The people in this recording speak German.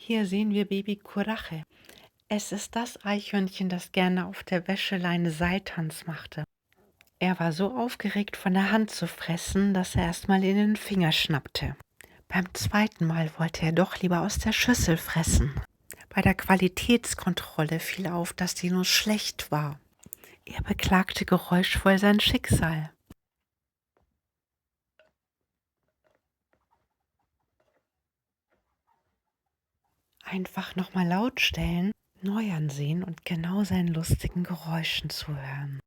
Hier sehen wir Baby Kurache. Es ist das Eichhörnchen, das gerne auf der Wäscheleine Seiltanz machte. Er war so aufgeregt, von der Hand zu fressen, dass er erst mal in den Finger schnappte. Beim zweiten Mal wollte er doch lieber aus der Schüssel fressen. Bei der Qualitätskontrolle fiel auf, dass die Nuss schlecht war. Er beklagte geräuschvoll sein Schicksal. Einfach nochmal laut stellen, neu ansehen und genau seinen lustigen Geräuschen zuhören.